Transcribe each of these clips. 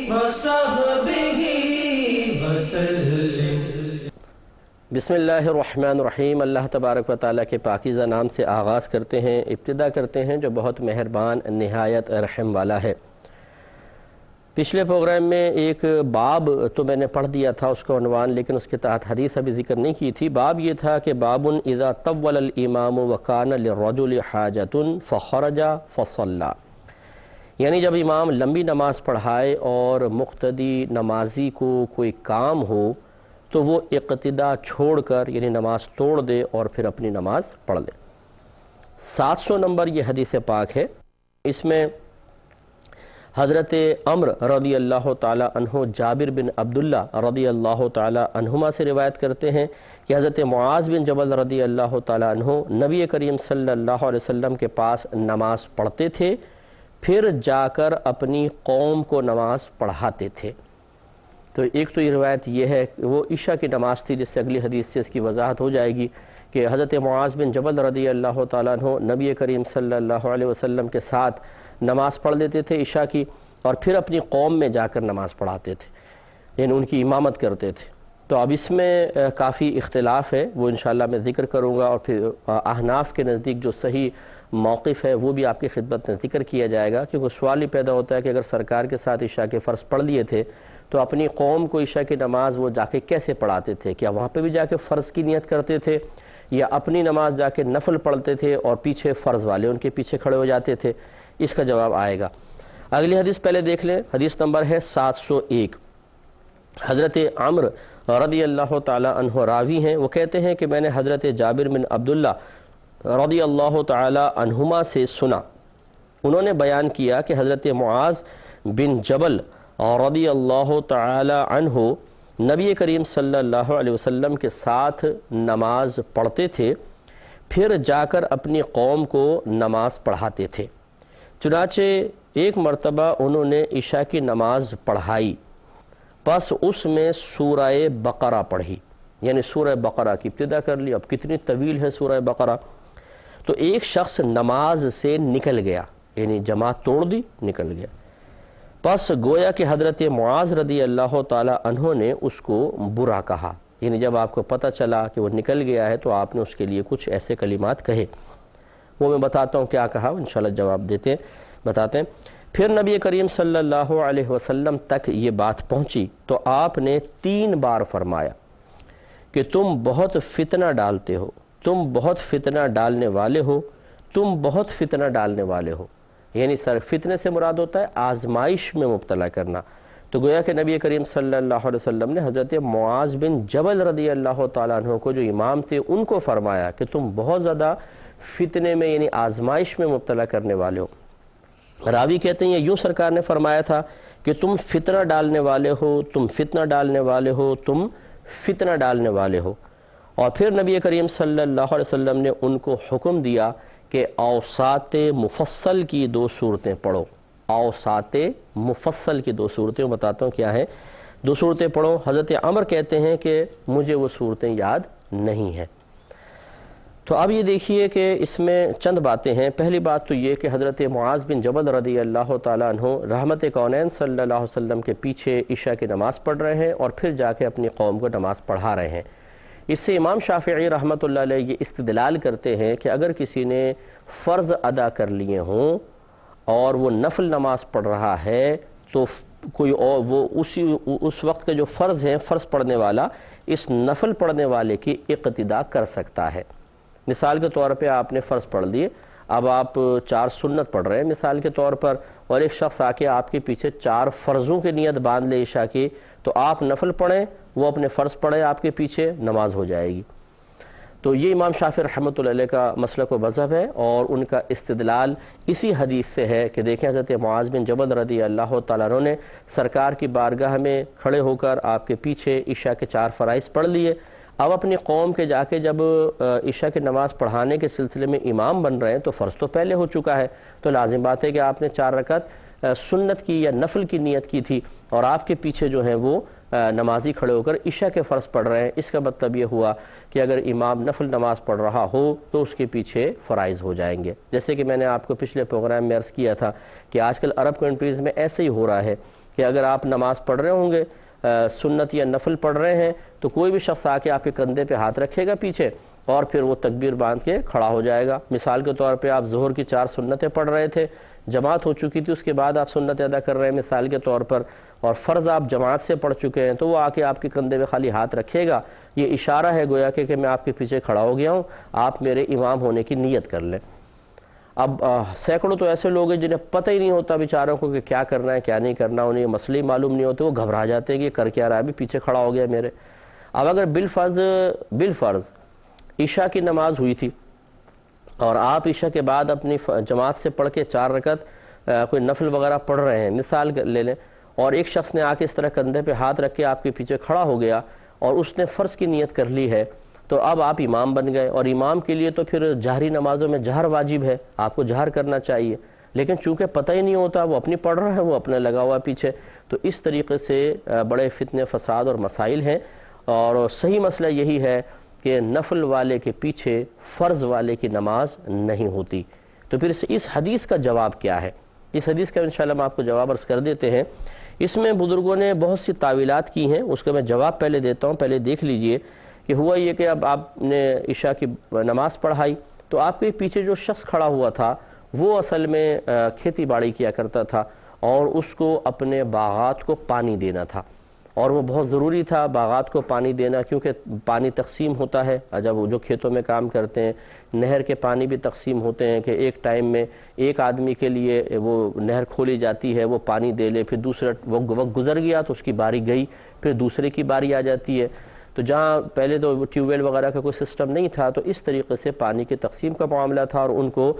وصحبه وسلم۔ بسم اللہ الرحمن الرحیم۔ اللہ تبارک و تعالیٰ کے پاکیزہ نام سے آغاز کرتے ہیں، ابتدا کرتے ہیں جو بہت مہربان نہایت رحم والا ہے۔ پچھلے پروگرام میں ایک باب تو میں نے پڑھ دیا تھا اس کا عنوان، لیکن اس کے تحت حدیث ابھی ذکر نہیں کی تھی۔ باب یہ تھا کہ باب اذا طول الامام وکان للرجل حاجۃ فخرج فصلی، یعنی جب امام لمبی نماز پڑھائے اور مقتدی نمازی کو کوئی کام ہو تو وہ اقتدا چھوڑ کر یعنی نماز توڑ دے اور پھر اپنی نماز پڑھ لے۔ 700 نمبر یہ حدیث پاک ہے۔ اس میں حضرت عمر رضی اللہ تعالی عنہ جابر بن عبداللہ رضی اللہ تعالی عنہما سے روایت کرتے ہیں کہ حضرت معاذ بن جبل رضی اللہ تعالی عنہ نبی کریم صلی اللہ علیہ وسلم کے پاس نماز پڑھتے تھے، پھر جا کر اپنی قوم کو نماز پڑھاتے تھے۔ تو ایک تو یہ روایت یہ ہے کہ وہ عشاء کی نماز تھی، جس سے اگلی حدیث سے اس کی وضاحت ہو جائے گی کہ حضرت معاذ بن جبل رضی اللہ تعالیٰ عنہ نبی کریم صلی اللہ علیہ وسلم کے ساتھ نماز پڑھ لیتے تھے عشاء کی، اور پھر اپنی قوم میں جا کر نماز پڑھاتے تھے، یعنی ان کی امامت کرتے تھے۔ تو اب اس میں کافی اختلاف ہے، وہ انشاءاللہ میں ذکر کروں گا، اور پھر احناف کے نزدیک جو صحیح موقف ہے وہ بھی آپ کی خدمت میں ذکر کیا جائے گا، کیونکہ سوال ہی پیدا ہوتا ہے کہ اگر سرکار کے ساتھ عشاء کے فرض پڑھ لیے تھے تو اپنی قوم کو عشاء کی نماز وہ جا کے کیسے پڑھاتے تھے؟ کیا وہاں پہ بھی جا کے فرض کی نیت کرتے تھے، یا اپنی نماز جا کے نفل پڑھتے تھے اور پیچھے فرض والے ان کے پیچھے کھڑے ہو جاتے تھے؟ اس کا جواب آئے گا۔ اگلی حدیث پہلے دیکھ لیں، حدیث نمبر ہے 701۔ حضرت عمر رضی اللہ تعالی عنہ راوی ہیں، وہ کہتے ہیں کہ میں نے حضرت جابر بن عبداللہ رضی اللہ تعالی عنہما سے سنا، انہوں نے بیان کیا کہ حضرت معاذ بن جبل رضی اللہ تعالی عنہ نبی کریم صلی اللہ علیہ وسلم کے ساتھ نماز پڑھتے تھے، پھر جا کر اپنی قوم کو نماز پڑھاتے تھے۔ چنانچہ ایک مرتبہ انہوں نے عشاء کی نماز پڑھائی، پس اس میں سورہ بقرہ پڑھی، یعنی سورہ بقرہ کی ابتدا کر لی۔ اب کتنی طویل ہے سورہ بقرہ! تو ایک شخص نماز سے نکل گیا، یعنی جماعت توڑ دی، نکل گیا۔ پس گویا کہ حضرت معاذ رضی اللہ تعالی عنہ نے اس کو برا کہا، یعنی جب آپ کو پتہ چلا کہ وہ نکل گیا ہے تو آپ نے اس کے لیے کچھ ایسے کلمات کہے۔ وہ میں بتاتا ہوں کیا کہا، انشاءاللہ جواب بتاتے ہیں۔ پھر نبی کریم صلی اللہ علیہ وسلم تک یہ بات پہنچی تو آپ نے 3 بار فرمایا کہ تم بہت فتنہ ڈالتے ہو، تم بہت فتنہ ڈالنے والے ہو، تم بہت فتنہ ڈالنے والے ہو، یعنی فتنے سے مراد ہوتا ہے آزمائش میں مبتلا کرنا۔ تو گویا کہ نبی کریم صلی اللہ علیہ وسلم نے حضرت معاذ بن جبل رضی اللہ تعالیٰ عنہ کو جو امام تھے ان کو فرمایا کہ تم بہت زیادہ فتنے میں یعنی آزمائش میں مبتلا کرنے والے ہو۔ راوی کہتے ہیں یوں سرکار نے فرمایا تھا کہ تم فتنہ ڈالنے والے ہو، تم فتنہ ڈالنے والے ہو، تم فتنہ ڈالنے والے ہو۔ اور پھر نبی کریم صلی اللہ علیہ وسلم نے ان کو حکم دیا کہ اوساط مفصل کی 2 صورتیں پڑھو۔ اوساط مفصل کی 2 صورتیں بتاتا ہوں کیا ہیں، 2 صورتیں پڑھو۔ حضرت عمر کہتے ہیں کہ مجھے وہ صورتیں یاد نہیں ہیں۔ تو اب یہ دیکھیے کہ اس میں چند باتیں ہیں۔ پہلی بات تو یہ کہ حضرت معاذ بن جبل رضی اللہ تعالیٰ عنہ رحمت کونین صلی اللہ علیہ وسلم کے پیچھے عشاء کی نماز پڑھ رہے ہیں اور پھر جا کے اپنی قوم کو نماز پڑھا رہے ہیں۔ اس سے امام شافعی رحمۃ اللہ علیہ یہ استدلال کرتے ہیں کہ اگر کسی نے فرض ادا کر لیے ہوں اور وہ نفل نماز پڑھ رہا ہے تو کوئی اور وہ اس وقت کے جو فرض ہیں، فرض پڑھنے والا اس نفل پڑھنے والے کی اقتداء کر سکتا ہے۔ مثال کے طور پہ آپ نے فرض پڑھ لیے، اب آپ 4 سنت پڑھ رہے ہیں مثال کے طور پر، اور ایک شخص آ کے آپ کے پیچھے 4 فرضوں کی نیت باندھ لے عشاء کی، تو آپ نفل پڑھیں، وہ اپنے فرض پڑھے آپ کے پیچھے، نماز ہو جائے گی۔ تو یہ امام شافعی رحمۃ اللہ علیہ کا مسلک و مذہب ہے، اور ان کا استدلال اسی حدیث سے ہے کہ دیکھیں حضرت معاذ بن جبل رضی اللہ تعالیٰ عنہ نے سرکار کی بارگاہ میں کھڑے ہو کر آپ کے پیچھے عشاء کے 4 فرائض پڑھ لیے۔ اب اپنی قوم کے جا کے جب عشاء کی نماز پڑھانے کے سلسلے میں امام بن رہے ہیں تو فرض تو پہلے ہو چکا ہے، تو لازم بات ہے کہ آپ نے 4 رکعت سنت کی یا نفل کی نیت کی تھی، اور آپ کے پیچھے جو ہیں وہ نمازی کھڑے ہو کر عشاء کے فرض پڑھ رہے ہیں۔ اس کا مطلب یہ ہوا کہ اگر امام نفل نماز پڑھ رہا ہو تو اس کے پیچھے فرائض ہو جائیں گے۔ جیسے کہ میں نے آپ کو پچھلے پروگرام میں عرض کیا تھا کہ آج کل عرب کنٹریز میں ایسے ہی ہو رہا ہے کہ اگر آپ نماز پڑھ رہے ہوں گے، سنت یا نفل پڑھ رہے ہیں، تو کوئی بھی شخص آ کے آپ کے کندھے پہ ہاتھ رکھے گا پیچھے، اور پھر وہ تکبیر باندھ کے کھڑا ہو جائے گا۔ مثال کے طور پہ آپ ظہر کی 4 سنتیں پڑھ رہے تھے، جماعت ہو چکی تھی، اس کے بعد آپ سنت ادا کر رہے ہیں مثال کے طور پر، اور فرض آپ جماعت سے پڑھ چکے ہیں، تو وہ آ کے آپ کے کندھے پہ خالی ہاتھ رکھے گا۔ یہ اشارہ ہے گویا کہ میں آپ کے پیچھے کھڑا ہو گیا ہوں، آپ میرے امام ہونے کی نیت کر لیں۔ اب سینکڑوں تو ایسے لوگ ہیں جنہیں پتہ ہی نہیں ہوتا بیچاروں کو کہ کیا کرنا ہے کیا نہیں کرنا، انہیں یہ مسئلے معلوم نہیں ہوتے، وہ گھبرا جاتے ہیں کہ کر کیا رہا ہے، ابھی پیچھے کھڑا ہو گیا میرے۔ اب اگر بالفرض عشاء کی نماز ہوئی تھی اور آپ عشاء کے بعد اپنی جماعت سے پڑھ کے 4 رکعت کوئی نفل وغیرہ پڑھ رہے ہیں، مثال لے لیں، اور ایک شخص نے آ کے اس طرح کندھے پہ ہاتھ رکھ کے آپ کے پیچھے کھڑا ہو گیا اور اس نے فرض کی نیت کر لی ہے، تو اب آپ امام بن گئے، اور امام کے لیے تو پھر جہری نمازوں میں جہر واجب ہے، آپ کو جہر کرنا چاہیے، لیکن چونکہ پتہ ہی نہیں ہوتا، وہ اپنی پڑھ رہا ہے، وہ اپنے لگا ہوا پیچھے، تو اس طریقے سے بڑے فتنے فساد اور مسائل ہیں۔ اور صحیح مسئلہ یہی ہے کہ نفل والے کے پیچھے فرض والے کی نماز نہیں ہوتی۔ تو پھر اس حدیث کا جواب کیا ہے؟ اس حدیث کا انشاءاللہ ہم آپ کو جواب عرض کر دیتے ہیں۔ اس میں بزرگوں نے بہت سی تعویلات کی ہیں، اس کا میں جواب پہلے دیتا ہوں، پہلے دیکھ لیجئے کہ ہوا یہ کہ اب آپ نے عشاء کی نماز پڑھائی تو آپ کے پیچھے جو شخص کھڑا ہوا تھا وہ اصل میں کھیتی باڑی کیا کرتا تھا، اور اس کو اپنے باغات کو پانی دینا تھا، اور وہ بہت ضروری تھا باغات کو پانی دینا، کیونکہ پانی تقسیم ہوتا ہے جب جو کھیتوں میں کام کرتے ہیں، نہر کے پانی بھی تقسیم ہوتے ہیں کہ ایک ٹائم میں ایک آدمی کے لیے وہ نہر کھولی جاتی ہے، وہ پانی دے لے، پھر دوسرا وقت گزر گیا تو اس کی باری گئی، پھر دوسرے کی باری آ جاتی ہے۔ تو جہاں پہلے تو ٹیوب ویل وغیرہ کا کوئی سسٹم نہیں تھا، تو اس طریقے سے پانی کی تقسیم کا معاملہ تھا اور ان کو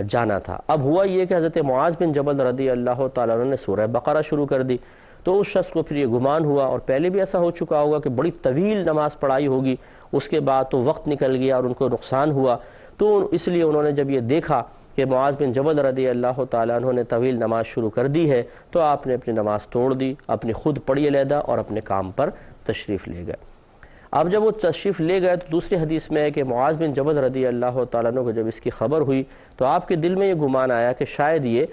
جانا تھا۔ اب ہوا یہ کہ حضرت معاذ بن جبل رضی اللہ تعالیٰ عنہ نے سورہ بقرہ شروع کر دی، تو اس شخص کو پھر یہ گمان ہوا، اور پہلے بھی ایسا ہو چکا ہوگا کہ بڑی طویل نماز پڑھائی ہوگی، اس کے بعد تو وقت نکل گیا اور ان کو نقصان ہوا، تو اس لیے انہوں نے جب یہ دیکھا کہ معاذ بن جبل رضی اللہ تعالیٰ عنہ نے طویل نماز شروع کر دی ہے، تو آپ نے اپنی نماز توڑ دی، اپنی خود پڑھی علیحدہ اور اپنے کام پر تشریف لے گئے۔ اب جب وہ تشریف لے گئے تو دوسری حدیث میں ہے کہ معاذ بن جبل رضی اللہ تعالیٰ عنہ کو جب اس کی خبر ہوئی تو آپ کے دل میں یہ گمان آیا کہ شاید یہ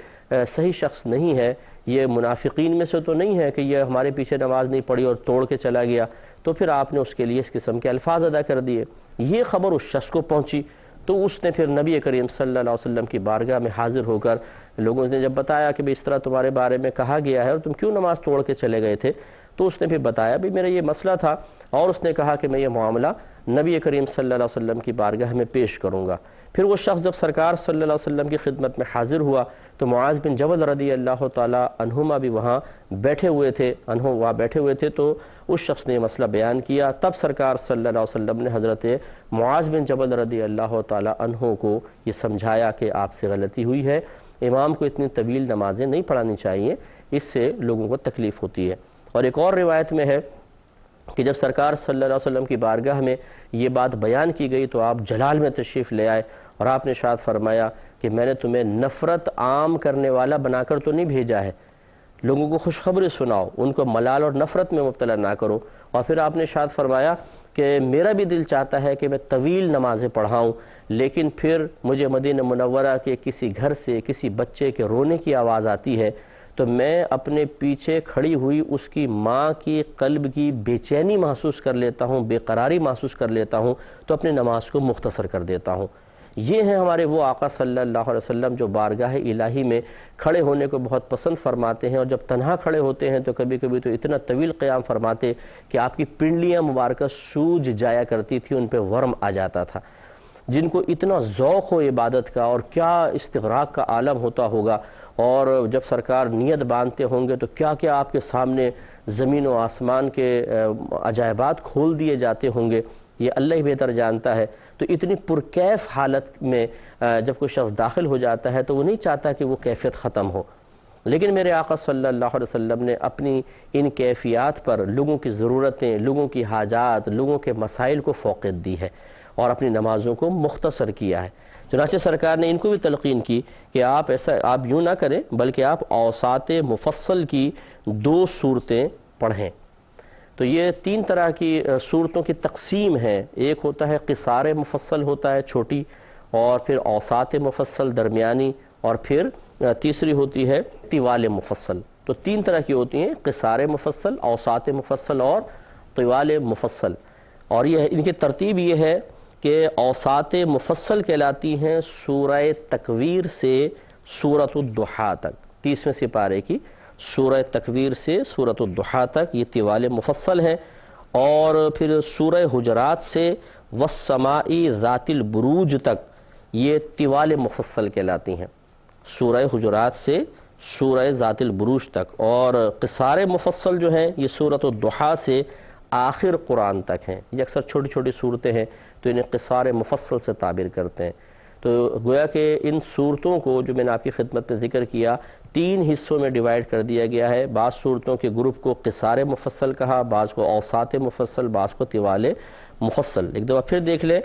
صحیح شخص نہیں ہے، یہ منافقین میں سے تو نہیں ہے کہ یہ ہمارے پیچھے نماز نہیں پڑھی اور توڑ کے چلا گیا، تو پھر آپ نے اس کے لیے اس قسم کے الفاظ ادا کر دیے۔ یہ خبر اس شخص کو پہنچی تو اس نے پھر نبی کریم صلی اللہ علیہ وسلم کی بارگاہ میں حاضر ہو کر لوگوں نے جب بتایا کہ اس طرح تمہارے بارے میں کہا گیا ہے اور تم کیوں نماز توڑ کے چلے گئے تھے، تو اس نے پھر بتایا بھی میرا یہ مسئلہ تھا، اور اس نے کہا کہ میں یہ معاملہ نبی کریم صلی اللہ علیہ وسلم کی بارگاہ میں پیش کروں گا۔ پھر وہ شخص جب سرکار صلی اللہ علیہ وسلم کی خدمت میں حاضر ہوا تو معاذ بن جبل رضی اللہ تعالیٰ عنہما بھی وہاں بیٹھے ہوئے تھے، تو اس شخص نے یہ مسئلہ بیان کیا۔ تب سرکار صلی اللہ علیہ وسلم نے حضرت معاذ بن جبل رضی اللہ تعالیٰ عنہ کو یہ سمجھایا کہ آپ سے غلطی ہوئی ہے، امام کو اتنی طویل نمازیں نہیں پڑھانی چاہیے، اس سے لوگوں کو تکلیف ہوتی ہے۔ اور ایک اور روایت میں ہے کہ جب سرکار صلی اللہ علیہ وسلم کی بارگاہ میں یہ بات بیان کی گئی تو آپ جلال میں تشریف لے آئے، اور آپ نے ارشاد فرمایا کہ میں نے تمہیں نفرت عام کرنے والا بنا کر تو نہیں بھیجا ہے، لوگوں کو خوشخبری سناؤ، ان کو ملال اور نفرت میں مبتلا نہ کرو۔ اور پھر آپ نے ارشاد فرمایا کہ میرا بھی دل چاہتا ہے کہ میں طویل نمازیں پڑھاؤں، لیکن پھر مجھے مدینہ منورہ کے کسی گھر سے کسی بچے کے رونے کی آواز آتی ہے تو میں اپنے پیچھے کھڑی ہوئی اس کی ماں کی قلب کی بے چینی محسوس کر لیتا ہوں، بے قراری محسوس کر لیتا ہوں، تو اپنی نماز کو مختصر کر دیتا ہوں۔ یہ ہیں ہمارے وہ آقا صلی اللہ علیہ وسلم جو بارگاہ الہی میں کھڑے ہونے کو بہت پسند فرماتے ہیں، اور جب تنہا کھڑے ہوتے ہیں تو کبھی کبھی تو اتنا طویل قیام فرماتے کہ آپ کی پنڈلیاں مبارکہ سوج جایا کرتی تھی، ان پہ ورم آ جاتا تھا۔ جن کو اتنا ذوق ہو عبادت کا اور کیا استغراق کا عالم ہوتا ہوگا، اور جب سرکار نیت باندھتے ہوں گے تو کیا کیا آپ کے سامنے زمین و آسمان کے عجائبات کھول دیے جاتے ہوں گے، یہ اللہ ہی بہتر جانتا ہے۔ تو اتنی پرکیف حالت میں جب کوئی شخص داخل ہو جاتا ہے تو وہ نہیں چاہتا کہ وہ کیفیت ختم ہو، لیکن میرے آقا صلی اللہ علیہ وسلم نے اپنی ان کیفیات پر لوگوں کی ضرورتیں، لوگوں کی حاجات، لوگوں کے مسائل کو فوقیت دی ہے اور اپنی نمازوں کو مختصر کیا ہے۔ چنانچہ سرکار نے ان کو بھی تلقین کی کہ آپ یوں نہ کریں، بلکہ آپ اوساط مفصل کی 2 صورتیں پڑھیں۔ تو یہ 3 طرح کی صورتوں کی تقسیم ہے، ایک ہوتا ہے قصار مفصل ہوتا ہے چھوٹی، اور پھر اوساط مفصل درمیانی، اور پھر تیسری ہوتی ہے طوال مفصل۔ تو تو تین طرح کی ہوتی ہیں، قصار مفصل، اوساط مفصل اور طوال مفصل۔ اور یہ ان کی ترتیب یہ ہے کہ اوساط مفصل کہلاتی ہیں سورہ تکویر سے سورۃ الضحیٰ تک، 30ویں سپارے کی سورہ تکویر سے سورۃ الضحیٰ تک یہ طوال مفصل ہیں، اور پھر سورہ حجرات سے والسماء ذات البروج تک یہ طوال مفصل کہلاتی ہیں، سورہ حجرات سے سورہ ذات البروج تک۔ اور قصار مفصل جو ہیں یہ سورۃ الضحیٰ سے آخر قرآن تک ہیں، یہ اکثر چھوٹی چھوٹی صورتیں ہیں تو انہیں قصار مفصل سے تعبیر کرتے ہیں۔ تو گویا کہ ان صورتوں کو جو میں نے آپ کی خدمت میں ذکر کیا 3 حصوں میں ڈیوائیڈ کر دیا گیا ہے، بعض صورتوں کے گروپ کو قصار مفصل کہا، بعض کو اوساط مفصل، بعض کو طوال مفصل۔ ایک دفعہ پھر دیکھ لیں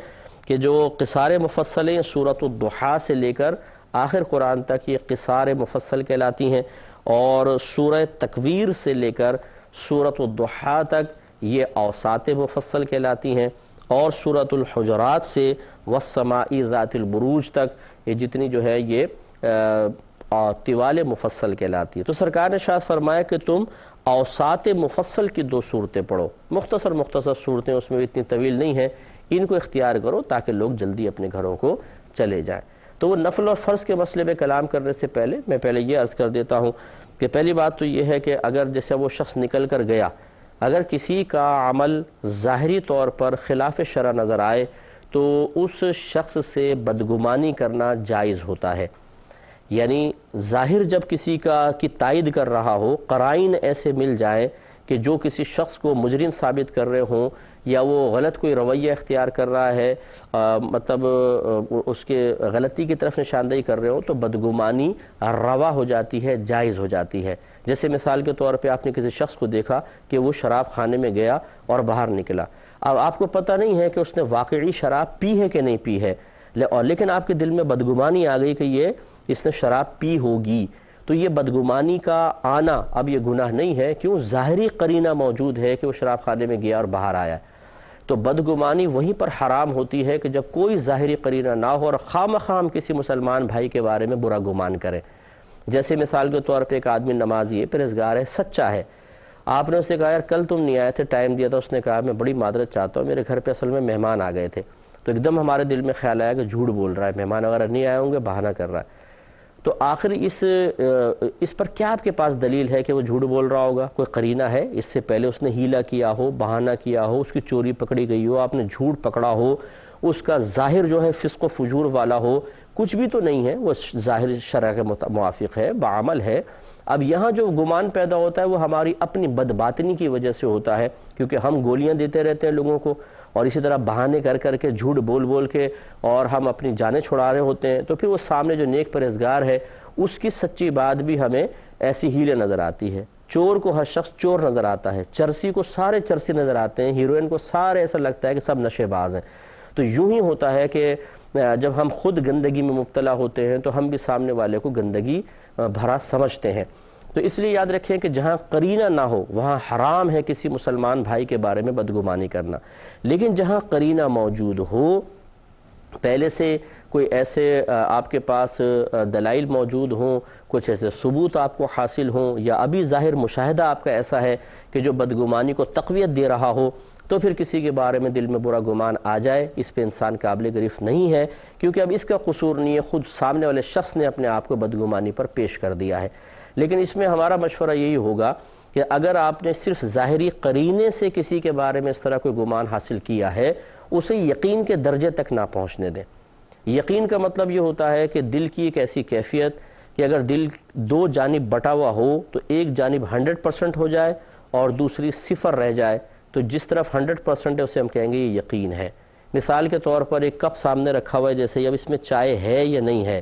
کہ جو قصار مفصل ہیں سورۃ الضحیٰ سے لے کر آخر قرآن تک یہ قصار مفصل کہلاتی ہیں، اور سورہ تکویر سے لے کر سورۃ الضحیٰ تک یہ اوساط مفصل کہلاتی ہیں، اور سورۃ الحجرات سے والسماء ذات البروج تک یہ جتنی جو ہے یہ طوال مفصل کہلاتی ہے۔ تو سرکار نے ارشاد فرمایا کہ تم اوساط مفصل کی 2 صورتیں پڑھو، مختصر صورتیں، اس میں اتنی طویل نہیں ہیں، ان کو اختیار کرو تاکہ لوگ جلدی اپنے گھروں کو چلے جائیں۔ تو وہ نفل اور فرض کے مسئلے پہ کلام کرنے سے پہلے میں یہ عرض کر دیتا ہوں کہ پہلی بات تو یہ ہے کہ اگر جیسے وہ شخص نکل کر گیا، اگر کسی کا عمل ظاہری طور پر خلاف شرع نظر آئے تو اس شخص سے بدگمانی کرنا جائز ہوتا ہے، یعنی ظاہر جب کسی کی تائید کر رہا ہو، قرائن ایسے مل جائیں کہ جو کسی شخص کو مجرم ثابت کر رہے ہوں یا وہ غلط کوئی رویہ اختیار کر رہا ہے، مطلب اس کے غلطی کی طرف نشاندہی کر رہے ہوں، تو بدگمانی روا ہو جاتی ہے، جائز ہو جاتی ہے۔ جیسے مثال کے طور پہ آپ نے کسی شخص کو دیکھا کہ وہ شراب خانے میں گیا اور باہر نکلا، اب آپ کو پتہ نہیں ہے کہ اس نے واقعی شراب پی ہے کہ نہیں پی ہے، لیکن آپ کے دل میں بدگمانی آ گئی کہ اس نے شراب پی ہوگی، تو یہ بدگمانی کا آنا اب یہ گناہ نہیں ہے، کیوں؟ ظاہری قرینہ موجود ہے کہ وہ شراب خانے میں گیا اور باہر آیا۔ تو بدگمانی وہیں پر حرام ہوتی ہے کہ جب کوئی ظاہری قرینہ نہ ہو اور خواہ ہم کسی مسلمان بھائی کے بارے میں برا گمان کریں۔ جیسے مثال کے طور پہ ایک آدمی نمازی ہے، پرہیزگار ہے، سچا ہے، آپ نے اسے کہا یار کل تم نہیں آئے تھے، ٹائم دیا تھا، اس نے کہا میں بڑی معذرت چاہتا ہوں، میرے گھر پہ اصل میں مہمان آ گئے تھے، تو ایک دم ہمارے دل میں خیال آیا کہ جھوٹ بول رہا ہے، مہمان وغیرہ نہیں آئے ہوں گے، بہانہ کر رہا ہے۔ تو آخر اس پر کیا آپ کے پاس دلیل ہے کہ وہ جھوٹ بول رہا ہوگا؟ کوئی قرینہ ہے؟ اس سے پہلے اس نے ہیلا کیا ہو، بہانہ کیا ہو، اس کی چوری پکڑی گئی ہو، آپ نے جھوٹ پکڑا ہو، اس کا ظاہر جو ہے فسق و فجور والا ہو، کچھ بھی تو نہیں ہے، وہ ظاہر شرع کے موافق ہے، بعمل ہے۔ اب یہاں جو گمان پیدا ہوتا ہے وہ ہماری اپنی بدباطنی کی وجہ سے ہوتا ہے، کیونکہ ہم گولیاں دیتے رہتے ہیں لوگوں کو، اور اسی طرح بہانے کر کے جھوٹ بول کے اور ہم اپنی جانیں چھڑا رہے ہوتے ہیں، تو پھر وہ سامنے جو نیک پرہیزگار ہے اس کی سچی بات بھی ہمیں ایسی ہیلے نظر آتی ہے۔ چور کو ہر شخص چور نظر آتا ہے، چرسی کو سارے چرسی نظر آتے ہیں، ہیروئن کو سارے ایسا لگتا ہے کہ سب نشے باز ہیں۔ تو یوں ہی ہوتا ہے کہ جب ہم خود گندگی میں مبتلا ہوتے ہیں تو ہم بھی سامنے والے کو گندگی بھرا سمجھتے ہیں۔ تو اس لیے یاد رکھیں کہ جہاں قرینہ نہ ہو وہاں حرام ہے کسی مسلمان بھائی کے بارے میں بدگمانی کرنا، لیکن جہاں قرینہ موجود ہو، پہلے سے کوئی ایسے آپ کے پاس دلائل موجود ہوں، کچھ ایسے ثبوت آپ کو حاصل ہوں، یا ابھی ظاہر مشاہدہ آپ کا ایسا ہے کہ جو بدگمانی کو تقویت دے رہا ہو، تو پھر کسی کے بارے میں دل میں برا گمان آ جائے، اس پہ انسان قابل گرفت نہیں ہے، کیونکہ اب اس کا قصور نہیں ہے، خود سامنے والے شخص نے اپنے آپ کو بدگمانی پر پیش کر دیا ہے۔ لیکن اس میں ہمارا مشورہ یہی ہوگا کہ اگر آپ نے صرف ظاہری قرینے سے کسی کے بارے میں اس طرح کوئی گمان حاصل کیا ہے، اسے یقین کے درجے تک نہ پہنچنے دیں۔ یقین کا مطلب یہ ہوتا ہے کہ دل کی ایک ایسی کیفیت کہ اگر دل 2 جانب بٹا ہوا ہو تو ایک جانب 100% ہو جائے اور دوسری 0 رہ جائے، تو جس طرف 100% ہے اسے ہم کہیں گے یہ یقین ہے۔ مثال کے طور پر ایک کپ سامنے رکھا ہوا ہے، جیسے اب اس میں چائے ہے یا نہیں ہے،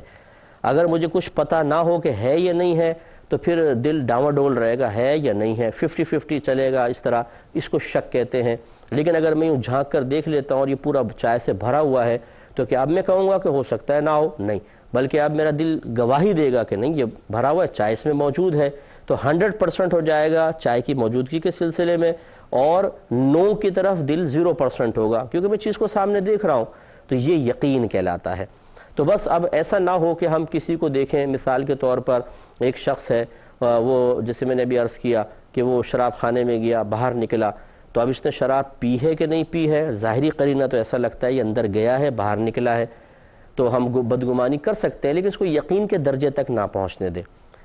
اگر مجھے کچھ پتہ نہ ہو کہ ہے یا نہیں ہے تو پھر دل ڈاواں ڈول رہے گا، ہے یا نہیں ہے، 50-50 چلے گا، اس طرح اس کو شک کہتے ہیں۔ لیکن اگر میں یوں جھانک کر دیکھ لیتا ہوں اور یہ پورا چائے سے بھرا ہوا ہے، تو کیا اب میں کہوں گا کہ ہو سکتا ہے نہ ہو؟ نہیں، بلکہ اب میرا دل گواہی دے گا کہ نہیں، یہ بھرا ہوا ہے، چائے اس میں موجود ہے، تو 100% ہو جائے گا چائے کی موجودگی کے سلسلے میں، اور نو کی طرف دل 0% ہوگا، کیونکہ میں چیز کو سامنے دیکھ رہا ہوں۔ تو یہ یقین کہلاتا ہے۔ تو بس اب ایسا نہ ہو کہ ہم کسی کو دیکھیں، مثال کے طور پر ایک شخص ہے وہ جیسے میں نے ابھی عرض کیا کہ وہ شراب خانے میں گیا، باہر نکلا، تو اب اس نے شراب پی ہے کہ نہیں پی ہے، ظاہری قرینہ تو ایسا لگتا ہے یہ اندر گیا ہے باہر نکلا ہے، تو ہم بدگمانی کر سکتے ہیں، لیکن اس کو یقین کے درجے تک نہ پہنچنے دیں۔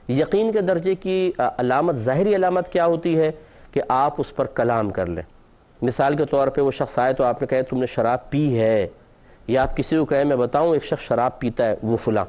یقین کے درجے کی علامت، ظاہری علامت کیا ہوتی ہے کہ آپ اس پر کلام کر لیں۔ مثال کے طور پہ وہ شخص آئے تو آپ نے کہے تم نے شراب پی ہے، یا آپ کسی کو کہے میں بتاؤں ایک شخص شراب پیتا ہے وہ فلاں،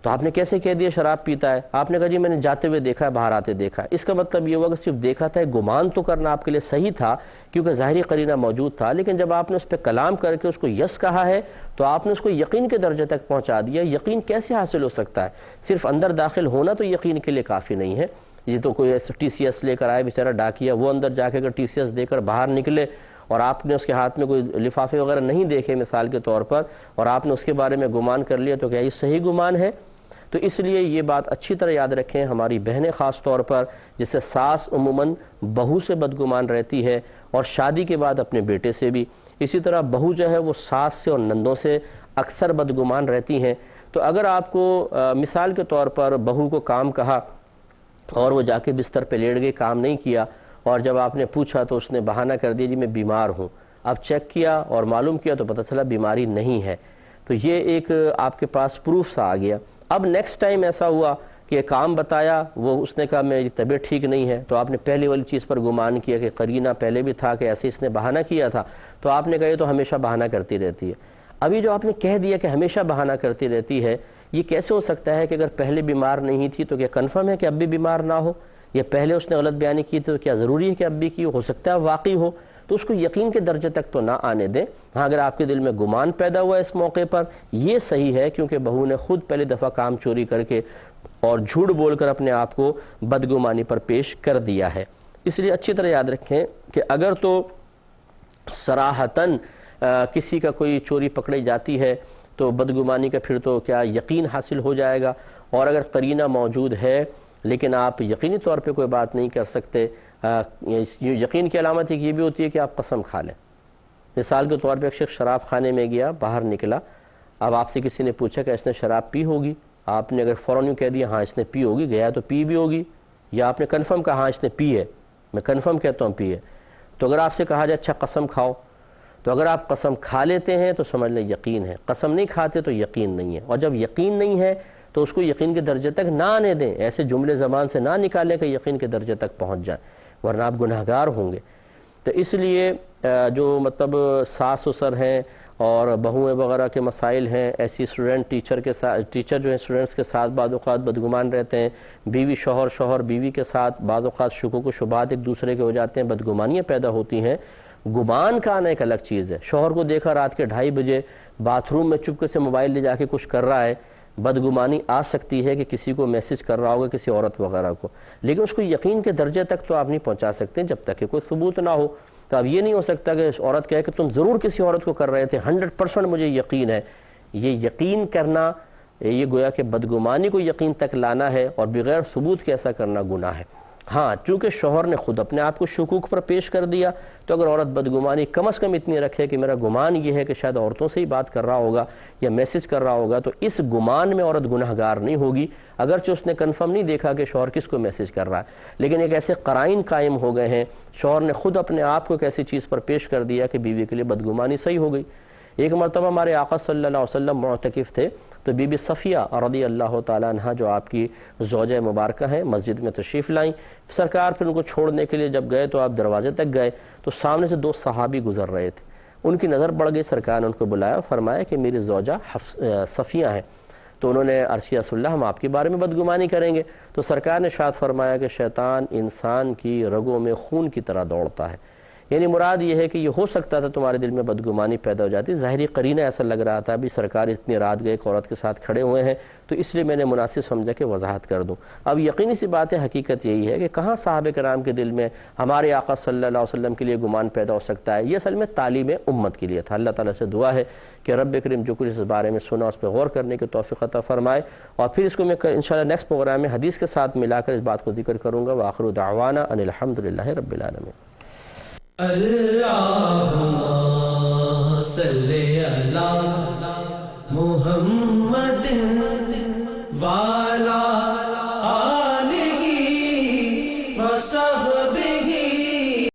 تو آپ نے کیسے کہہ دیا شراب پیتا ہے؟ آپ نے کہا جی میں نے جاتے ہوئے دیکھا ہے، باہر آتے دیکھا ہے۔ اس کا مطلب یہ ہوا کہ صرف دیکھا تھا، گمان تو کرنا آپ کے لیے صحیح تھا کیونکہ ظاہری قرینہ موجود تھا، لیکن جب آپ نے اس پہ کلام کر کے اس کو یس کہا ہے تو آپ نے اس کو یقین کے درجے تک پہنچا دیا۔ یقین کیسے حاصل ہو سکتا ہے؟ صرف اندر داخل ہونا تو یقین کے لیے کافی نہیں ہے۔ یہ تو کوئی ایسا ٹی سی ایس لے کر آئے بیچارہ ڈاکیا، وہ اندر جا کے اگر ٹی سی ایس دے کر باہر نکلے اور آپ نے اس کے ہاتھ میں کوئی لفافے وغیرہ نہیں دیکھے مثال کے طور پر، اور آپ نے اس کے بارے میں گمان کر لیا، تو کیا یہ صحیح گمان ہے؟ تو اس لیے یہ بات اچھی طرح یاد رکھیں، ہماری بہنیں خاص طور پر، جسے ساس عموماً بہو سے بدگمان رہتی ہے اور شادی کے بعد اپنے بیٹے سے بھی، اسی طرح بہو جو ہے وہ ساس سے اور نندوں سے اکثر بدگمان رہتی ہیں۔ تو اگر آپ کو مثال کے طور پر بہو کو کام کہا اور وہ جا کے بستر پہ لیٹ گئی، کام نہیں کیا، اور جب آپ نے پوچھا تو اس نے بہانہ کر دیا جی میں بیمار ہوں، اب چیک کیا اور معلوم کیا تو پتہ چلا بیماری نہیں ہے، تو یہ ایک آپ کے پاس پروف سا آ گیا۔ اب نیکسٹ ٹائم ایسا ہوا کہ کام بتایا، وہ اس نے کہا میری طبیعت ٹھیک نہیں ہے، تو آپ نے پہلی والی چیز پر گمان کیا کہ قرینہ پہلے بھی تھا کہ ایسے اس نے بہانہ کیا تھا، تو آپ نے کہا یہ تو ہمیشہ بہانہ کرتی رہتی ہے۔ ابھی جو آپ نے کہہ دیا کہ ہمیشہ بہانہ کرتی رہتی ہے، یہ کیسے ہو سکتا ہے کہ اگر پہلے بیمار نہیں تھی تو کیا کنفرم ہے کہ اب بھی بیمار نہ ہو؟ یا پہلے اس نے غلط بیانی کی تھی تو کیا ضروری ہے کہ اب بھی کی ہو سکتا ہے واقعی ہو؟ تو اس کو یقین کے درجے تک تو نہ آنے دیں۔ ہاں اگر آپ کے دل میں گمان پیدا ہوا اس موقع پر، یہ صحیح ہے کیونکہ بہو نے خود پہلی دفعہ کام چوری کر کے اور جھوٹ بول کر اپنے آپ کو بدگمانی پر پیش کر دیا ہے۔ اس لیے اچھی طرح یاد رکھیں کہ اگر تو صراحتاً کسی کا کوئی چوری پکڑی جاتی ہے تو بدگمانی کا پھر تو کیا یقین حاصل ہو جائے گا، اور اگر قرینہ موجود ہے لیکن آپ یقینی طور پہ کوئی بات نہیں کر سکتے، یقین کی علامت ایک یہ بھی ہوتی ہے کہ آپ قسم کھا لیں۔ مثال کے طور پہ ایک شخص شراب خانے میں گیا، باہر نکلا، اب آپ سے کسی نے پوچھا کہ اس نے شراب پی ہوگی، آپ نے اگر فوراً کہہ دیا ہاں اس نے پی ہوگی، گیا تو پی بھی ہوگی، یا آپ نے کنفرم کہا ہاں اس نے پی ہے، میں کنفرم کہتا ہوں پی ہے، تو اگر آپ سے کہا جائے اچھا قسم کھاؤ، تو اگر آپ قسم کھا لیتے ہیں تو سمجھ لیں یقین ہے، قسم نہیں کھاتے تو یقین نہیں ہے، اور جب یقین نہیں ہے تو اس کو یقین کے درجے تک نہ آنے دیں، ایسے جملے زبان سے نہ نکالیں کہ یقین کے درجے تک پہنچ جائیں، ورنہ آپ گناہگار ہوں گے۔ تو اس لیے جو مطلب ساس سسر ہیں اور بہویں وغیرہ کے مسائل ہیں، ایسی اسٹوڈنٹ ٹیچر جو ہیں اسٹوڈنٹس کے ساتھ بعض اوقات بدگمان رہتے ہیں، بیوی شوہر بیوی کے ساتھ بعض اوقات شکوک و شبہات ایک دوسرے کے ہو جاتے ہیں، بدگمانیاں پیدا ہوتی ہیں۔ گمان کا آنا ایک الگ چیز ہے، شوہر کو دیکھا رات کے 2:30 بجے باتھ روم میں چپکے سے موبائل لے جا کے کچھ کر رہا ہے، بدگمانی آ سکتی ہے کہ کسی کو میسج کر رہا ہوگا، کسی عورت وغیرہ کو، لیکن اس کو یقین کے درجے تک تو آپ نہیں پہنچا سکتے جب تک کہ کوئی ثبوت نہ ہو۔ تو اب یہ نہیں ہو سکتا کہ عورت کہے کہ تم ضرور کسی عورت کو کر رہے تھے، 100% مجھے یقین ہے۔ یہ یقین کرنا، یہ گویا کہ بدگمانی کو یقین تک لانا ہے، اور بغیر ثبوت کے ایسا کرنا گناہ ہے۔ ہاں چونکہ شوہر نے خود اپنے آپ کو شکوک پر پیش کر دیا، تو اگر عورت بدگمانی کم از کم اتنی رکھے کہ میرا گمان یہ ہے کہ شاید عورتوں سے ہی بات کر رہا ہوگا یا میسج کر رہا ہوگا، تو اس گمان میں عورت گناہگار نہیں ہوگی، اگرچہ اس نے کنفرم نہیں دیکھا کہ شوہر کس کو میسج کر رہا ہے، لیکن ایک ایسے قرائن قائم ہو گئے ہیں، شوہر نے خود اپنے آپ کو ایک ایسی چیز پر پیش کر دیا کہ بیوی کے لیے بدگمانی صحیح ہو گئی۔ ایک مرتبہ ہمارے آقا صلی اللہ علیہ وسلم معتکف تھے، تو بی بی صفیہ رضی اللہ تعالیٰ عنہ جو آپ کی زوجہ مبارکہ ہیں مسجد میں تشریف لائیں، سرکار پھر ان کو چھوڑنے کے لیے جب گئے تو آپ دروازے تک گئے تو سامنے سے 2 صحابی گزر رہے تھے، ان کی نظر پڑ گئی، سرکار نے ان کو بلایا، فرمایا کہ میری زوجہ صفیہ ہیں، تو انہوں نے عرض کیا رسول اللہ ہم آپ کے بارے میں بدگمانی کریں گے، تو سرکار نے ارشاد فرمایا کہ شیطان انسان کی رگوں میں خون کی طرح دوڑتا ہے، یعنی مراد یہ ہے کہ یہ ہو سکتا تھا تمہارے دل میں بدگمانی پیدا ہو جاتی، ظاہری قرینہ ایسا لگ رہا تھا ابھی سرکار اتنی رات گئے ایک عورت کے ساتھ کھڑے ہوئے ہیں، تو اس لیے میں نے مناسب سمجھا کہ وضاحت کر دوں۔ اب یقینی سی بات ہے، حقیقت یہی ہے کہ کہاں صحابہ کرام کے دل میں ہمارے آقا صلی اللہ علیہ وسلم کے لیے گمان پیدا ہو سکتا ہے، یہ اصل میں تعلیم امت کے لیے تھا۔ اللہ تعالیٰ سے دعا ہے کہ رب کریم جو کچھ اس بارے میں سنا اس پہ غور کرنے کی توفیق عطا فرمائے، اور پھر اس کو میں انشاءاللہ نیکسٹ پروگرام میں حدیث کے ساتھ ملا کر اس بات کو ذکر کروں گا۔ وآخر دعوانا ان الحمدللہ رب العالمین۔ اللہم صلی علی محمد